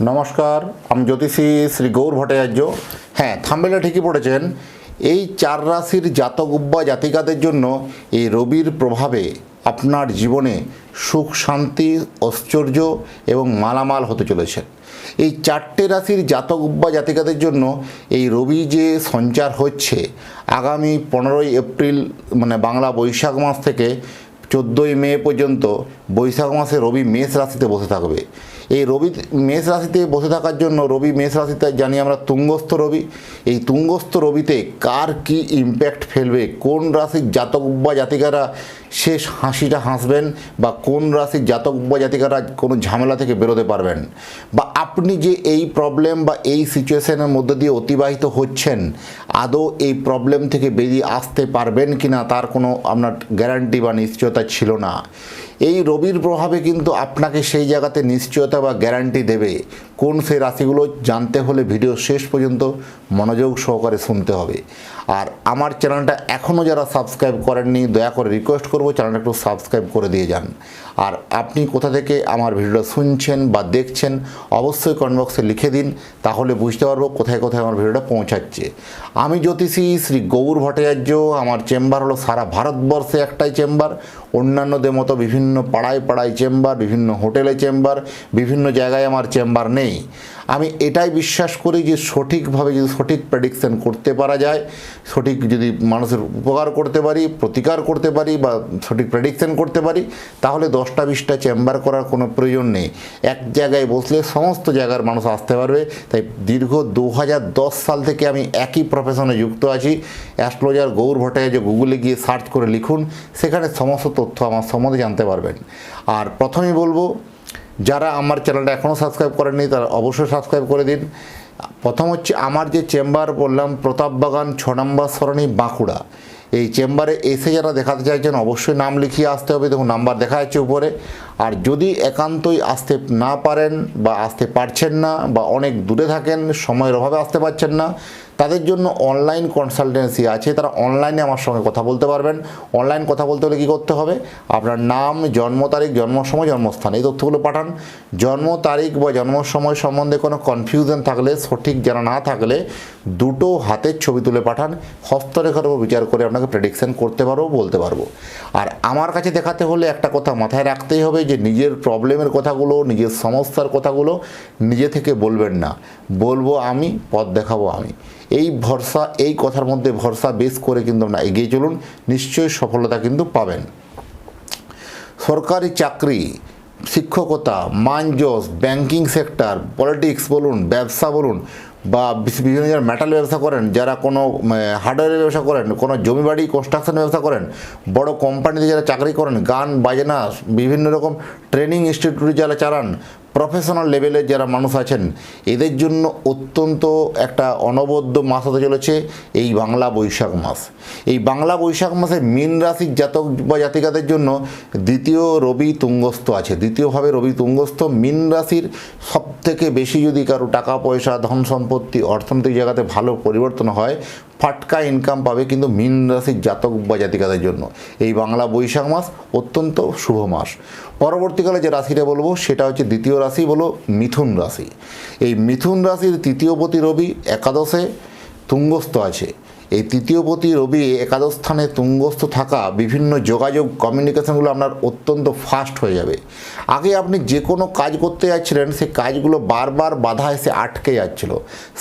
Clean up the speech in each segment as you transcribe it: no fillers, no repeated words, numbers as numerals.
নমস্কার, আমি জ্যোতিষী শ্রী গৌর ভট্টাচার্য। হ্যাঁ, থাম্বনেলে ঠিকই পড়েছেন। এই 4 রাশির জাতক বা জাতিকাদের জন্য এই রবির প্রভাবে আপনার জীবনে সুখ, শান্তি, ঐশ্বর্য এবং মালামাল হতে চলেছে। এই 4টে রাশির জাতক বা জাতিকাদের জন্য এই রবি যে সঞ্চার হচ্ছে আগামী 15ই এপ্রিল মানে বাংলা বৈশাখ মাস থেকে 14ই মে পর্যন্ত বৈশাখ মাসে রবি মেষ রাশিতে বসে থাকবে। এই রবি মেষ রাশিতে বসে থাকার জন্য রবি মেষ রাশিতে জানি আমরা তুঙ্গস্থ রবি। এই তুঙ্গস্থ রবিতে কার কি ইম্প্যাক্ট ফেলবে, কোন রাশির জাতক বা জাতিকারা শেষ হাসিটা হাসবেন, বা কোন রাশির জাতক বা জাতিকারা কোনো ঝামেলা থেকে বেরোতে পারবেন, বা আপনি যে এই প্রবলেম বা এই সিচুয়েশনের মধ্যে দিয়ে অতিবাহিত হচ্ছেন আদৌ এই প্রবলেম থেকে বেরিয়ে আসতে পারবেন কি না তার কোনো আপনার গ্যারান্টি বা নিশ্চয়তা ছিল না। এই রবির প্রভাবে কিন্তু আপনাকে সেই জায়গাতে নিশ্চয়তা বা গ্যারান্টি দেবে। কোন সেই রাশিগুলো জানতে হলে ভিডিও শেষ পর্যন্ত মনোযোগ সহকারে শুনতে হবে। আর আমার চ্যানেলটা এখনও যারা সাবস্ক্রাইব করেননি দয়া করে রিকোয়েস্ট করব চ্যানেলটা একটু সাবস্ক্রাইব করে দিয়ে যান। আর আপনি কোথা থেকে আমার ভিডিওটা শুনছেন বা দেখছেন অবশ্যই কমেন্ট বক্সে লিখে দিন, তাহলে বুঝতে পারবো কোথায় কোথায় আমার ভিডিওটা পৌঁছাচ্ছে। আমি জ্যোতিষী শ্রী গৌর ভট্টাচার্য। আমার চেম্বার হলো সারা ভারতবর্ষে একটাই চেম্বার। অন্যান্যদের মতো বিভিন্ন পাড়ায় পাড়ায় চেম্বার, বিভিন্ন হোটেলে চেম্বার, বিভিন্ন জায়গায় আমার চেম্বার নেই। আমি এটাই বিশ্বাস করি যে সঠিকভাবে যদি সঠিক প্রেডিকশন করতে পারা যায়, সঠিক যদি মানুষের উপকার করতে পারি, প্রতিকার করতে পারি বা সঠিক প্রেডিকশন করতে পারি, তাহলে 10টা 20টা চেম্বার করার কোনো প্রয়োজন নেই। এক জায়গায় বসলে সমস্ত জায়গার মানুষ আসতে পারবে। তাই দীর্ঘ 2010 সাল থেকে আমি একই প্রফেশনে যুক্ত আছি। অ্যাস্ট্রোলজার গৌর ভট্টাচার্য গুগলে গিয়ে সার্চ করে লিখুন, সেখানে সমস্ত তথ্য আমার সম্বন্ধে জানতে পারবেন। আর প্রথমেই বলবো, যারা আমার চ্যানেলটা এখনও সাবস্ক্রাইব করেননি তারা অবশ্যই সাবস্ক্রাইব করে দিন। প্রথম হচ্ছে আমার যে চেম্বার বললাম, প্রতাপবাগান 6 নম্বর সরণি, বাঁকুড়া। এই চেম্বারে এসে যারা দেখাতে চাইছেন অবশ্যই নাম লিখিয়ে আসতে হবে। দেখুন নাম্বার দেখা যাচ্ছে উপরে। আর যদি একান্তই আসতে না পারেন বা আসতে পারছেন না বা অনেক দূরে থাকেন, সময়ের অভাবে আসতে পারছেন না, তাদের জন্য অনলাইন কনসালটেন্সি আছে। তারা অনলাইনে আমার সঙ্গে কথা বলতে পারবেন। অনলাইন কথা বলতে হলে কী করতে হবে, আপনার নাম, জন্ম তারিখ, জন্ম সময়, জন্মস্থান এই তথ্যগুলো পাঠান। জন্ম তারিখ বা জন্ম সময় সম্বন্ধে কোনো কনফিউশন থাকলে, সঠিক জানা না থাকলে দুটো হাতের ছবি তুলে পাঠান। হস্তরেখার উপর বিচার করে আপনাকে প্রেডিকশন করতে পারবো, বলতে পারবো। আর আমার কাছে দেখাতে হলে একটা কথা মাথায় রাখতেই হবে যে নিজের প্রবলেমের কথাগুলো, নিজের সমস্যার কথাগুলো নিজে থেকে বলবেন না, বলবো আমি, পথ দেখাবো আমি। এই ভরসা, এই কথার মধ্যে ভরসা বেশ করে কিন্তু আপনারা এগিয়ে চলুন, নিশ্চয়ই সফলতা কিন্তু পাবেন। সরকারি চাকরি, শিক্ষকতা, মানজস, ব্যাংকিং সেক্টর, পলিটিক্স বলুন, ব্যবসা বলুন, বা বিভিন্ন যারা মেটাল ব্যবসা করেন, যারা কোনো হার্ডওয়্যারের ব্যবসা করেন, কোনো জমি বাড়ি কনস্ট্রাকশনের ব্যবসা করেন, বড় কোম্পানিতে যারা চাকরি করেন, গান বাজনা, বিভিন্ন রকম ট্রেনিং ইনস্টিটিউট যারা চালান, প্রফেশনাল লেভেলের যারা মানুষ আছেন, এদের জন্য অত্যন্ত একটা অনবদ্য মাস হতে চলেছে এই বাংলা বৈশাখ মাস। এই বাংলা বৈশাখ মাসে মীন রাশির জাতক বা জাতিকাদের জন্য দ্বিতীয় রবি তুঙ্গস্থ আছে। দ্বিতীয়ভাবে রবি তুঙ্গস্থ মীন রাশির সবথেকে বেশি যদি কারো টাকা পয়সা, ধন সম্পত্তি, অর্থনৈতিক জায়গাতে ভালো পরিবর্তন হয়, ফাটকা ইনকাম পাবে কিন্তু মীন রাশির জাতক বা জাতিকাদের জন্য এই বাংলা বৈশাখ মাস অত্যন্ত শুভ মাস। পরবর্তীকালে যে রাশিটা বলবো সেটা হচ্ছে দ্বিতীয় রাশি, বলো মিথুন রাশি। এই মিথুন রাশির তৃতীয়পতি রবি একাদশে তুঙ্গস্থ আছে। এই তৃতীয়পতি রবি একাদশ স্থানে তুঙ্গস্থ থাকা বিভিন্ন যোগাযোগ, কমিউনিকেশনগুলো আপনার অত্যন্ত ফাস্ট হয়ে যাবে। আগে আপনি যে কোনো কাজ করতে যাচ্ছিলেন, সেই কাজগুলো বারবার বাধা এসে আটকে যাচ্ছিল,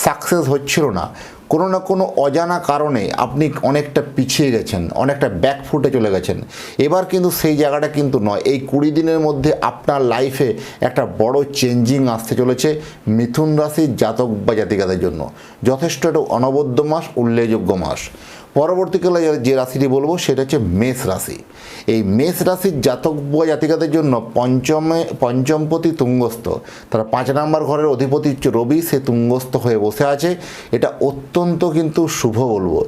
সাকসেস হচ্ছিল না। কোনো না কোনো অজানা কারণে আপনি অনেকটা পিছিয়ে গেছেন, অনেকটা ব্যাকফুটে চলে গেছেন। এবার কিন্তু সেই জায়গাটা কিন্তু নয়। এই 20 দিনের মধ্যে আপনার লাইফে একটা বড় চেঞ্জিং আসতে চলেছে মিথুন রাশির জাতক বা জাতিকাদের জন্য। যথেষ্ট একটা অনবদ্য মাস, উল্লেখযোগ্য মাস। পরবর্তীকালে যে রাশিটি বলবো সেটা হচ্ছে মেষ রাশি। এই মেষ রাশির জাতক বা জাতিকাদের জন্য পঞ্চমপতি তুঙ্গস্থ, তারা 5 নম্বর ঘরের অধিপতি রবি, সে তুঙ্গস্থ হয়ে বসে আছে। এটা অত্যন্ত কিন্তু শুভ বলবো,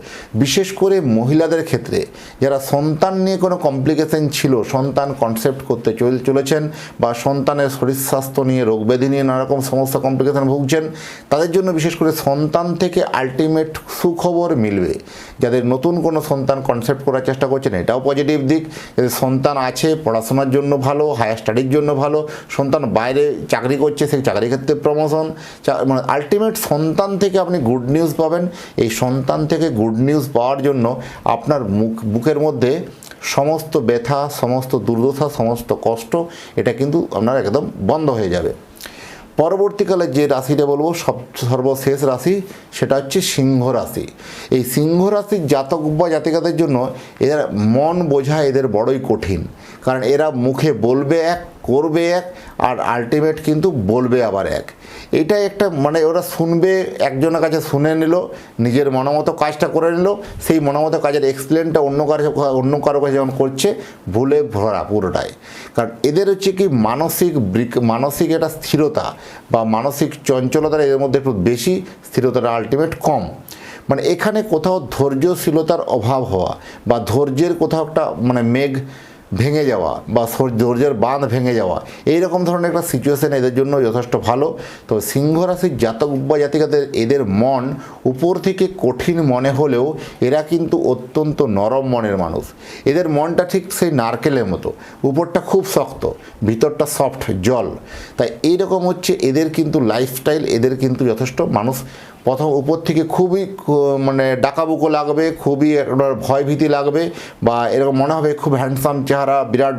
বিশেষ করে মহিলাদের ক্ষেত্রে যারা সন্তান নিয়ে কোনো কমপ্লিকেশন ছিল, সন্তান কনসেপ্ট করতে চলেছেন, বা সন্তানের শরীর স্বাস্থ্য নিয়ে, রোগ ব্যাধি নিয়ে নানারকম সমস্যা কমপ্লিকেশন ভুগছেন, তাদের জন্য বিশেষ করে সন্তান থেকে আলটিমেট সুখবর মিলবে। যাদের যাদের নতুন কোনো সন্তান কনসেপ্ট করার চেষ্টা করছেন এটাও পজিটিভ দিক। যাদের সন্তান আছে পড়াশোনার জন্য ভালো, হায়ার স্টাডির জন্য ভালো, সন্তান বাইরে চাকরি করছে সেই চাকরির ক্ষেত্রে প্রমোশন, মানে আলটিমেট সন্তান থেকে আপনি গুড নিউজ পাবেন। এই সন্তান থেকে গুড নিউজ পাওয়ার জন্য আপনার বুকের মধ্যে সমস্ত ব্যথা, সমস্ত দুর্দশা, সমস্ত কষ্ট এটা কিন্তু আপনার একদম বন্ধ হয়ে যাবে। পরবর্তীকালে যে রাশিটা বলবো সর্বশেষ রাশি সেটা হচ্ছে সিংহ রাশি। এই সিংহ রাশির জাতক বা জাতিকাদের জন্য এদের মন বোঝা এদের বড়ই কঠিন, কারণ এরা মুখে বলবে এক, করবে এক, আর আলটিমেট কিন্তু বলবে আবার এক। এটা একটা মানে ওরা শুনবে, একজনের কাছে শুনে নিল, নিজের মনোমতো কাজটা করে নিল, সেই মনোমতো কাজের এক্সপ্লেনটা অন্য কারো কাছে যখন করছে ভুলে ভরা পুরোটাই। কারণ এদের হচ্ছে কি মানসিক একটা স্থিরতা বা মানসিক চঞ্চলতা এদের মধ্যে একটু বেশি, স্থিরতাটা আলটিমেট কম। মানে এখানে কোথাও ধৈর্যশীলতার অভাব হওয়া বা ধৈর্যের কোথাও একটা মানে মেঘ ভেঙে যাওয়া বা ধৈর্যের বাঁধ ভেঙে যাওয়া, এইরকম ধরনের একটা সিচুয়েশান এদের জন্য যথেষ্ট ভালো। তো সিংহ রাশির জাতক বা জাতিকাদের এদের মন উপর থেকে কঠিন মনে হলেও এরা কিন্তু অত্যন্ত নরম মনের মানুষ। এদের মনটা ঠিক সেই নারকেলের মতো, উপরটা খুব শক্ত, ভিতরটা সফট জল। তাই এইরকম হচ্ছে এদের কিন্তু লাইফস্টাইল, এদের কিন্তু যথেষ্ট মানুষ প্রথম উপর থেকে খুবই মানে ডাকাবুকো লাগবে, খুবই একটা ভয়ভীতি লাগবে, বা এরকম মনে হবে খুব হ্যান্ডসাম চেহারা, বিরাট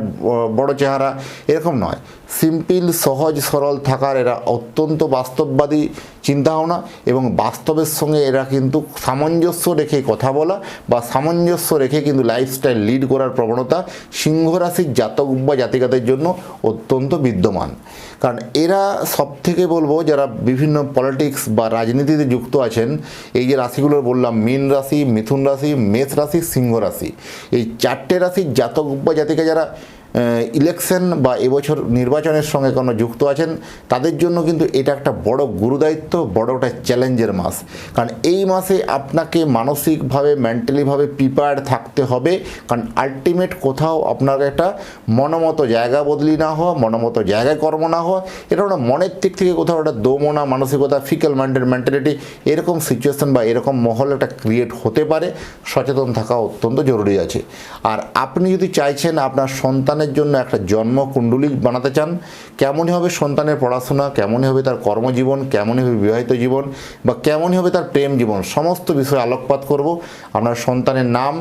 বড় চেহারা, এরকম নয়। সিম্পল, সহজ সরল থাকার এরা অত্যন্ত বাস্তববাদী চিন্তাভাবনা, এবং বাস্তবের সঙ্গে এরা কিন্তু সামঞ্জস্য রেখে কথা বলা বা সামঞ্জস্য রেখে কিন্তু লাইফস্টাইল লিড করার প্রবণতা সিংহ রাশির জাতক বা জাতিকাদের জন্য অত্যন্ত বিদ্যমান। কারণ এরা সবথেকে বলবো যারা বিভিন্ন পলিটিক্স বা রাজনীতিতে যুক্ত আছেন, এই যে রাশিগুলো বললাম মীন রাশি, মিথুন রাশি, মেষ রাশি, সিংহ রাশি, এই চারটে রাশির জাতক বা জাতিকা যারা ইলেকশন বা এবছর নির্বাচনের সঙ্গে কোনো যুক্ত আছেন তাদের জন্য কিন্তু এটা একটা বড় গুরুদায়িত্ব, বড় একটা চ্যালেঞ্জের মাস। কারণ এই মাসে আপনাকে মানসিকভাবে মেন্টালিভাবে প্রিপেয়ার্ড থাকতে হবে, কারণ আলটিমেট কোথাও আপনার একটা মনোমতো জায়গা বদলি না হওয়া, মনোমতো জায়গায় কর্ম না হওয়া, এটা ওটা মনের দিক থেকে কোথাও একটা দোমনা মানসিকতা, ফিকেল মাইন্ডেড মেন্টালিটি, এরকম সিচুয়েশন বা এরকম মহল একটা ক্রিয়েট হতে পারে। সচেতন থাকা অত্যন্ত জরুরি আছে। আর আপনি যদি চাইছেন আপনার সন্তানের জন্য একটা জন্মকুণ্ডলী বানাতে চান, কেমনই হবে সন্তানের পড়াশোনা, কেমনই হবে তার কর্মজীবন, কেমনই হবে বিবাহিত জীবন, বা কেমনই হবে তার প্রেম জীবন, সমস্ত বিষয়ে আলোকপাত করব। আপনার সন্তানের নাম,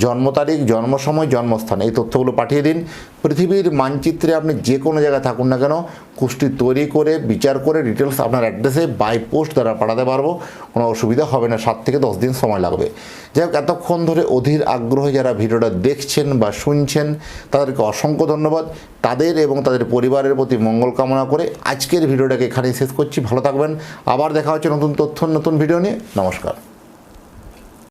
জন্ম তারিখ, জন্ম সময়, জন্মস্থান, এই তথ্যগুলো পাঠিয়ে দিন। পৃথিবীর মানচিত্রে আপনি যে কোনো জায়গায় থাকুন না কেন, কুষ্টি তৈরি করে বিচার করে ডিটেলস আপনার অ্যাড্রেসে বাই পোস্ট দ্বারা পাঠাতে পারবো, কোনো অসুবিধা হবে না। 7 থেকে 10 দিন সময় লাগবে। যাই হোক, এতক্ষণ ধরে অধীর আগ্রহে যারা ভিডিওটা দেখছেন বা শুনছেন তাদেরকে অসংখ্য ধন্যবাদ। তাদের এবং তাদের পরিবারের প্রতি মঙ্গল কামনা করে আজকের ভিডিওটাকে এখানেই শেষ করছি। ভালো থাকবেন, আবার দেখা হচ্ছে নতুন তথ্য, নতুন ভিডিও নিয়ে। নমস্কার।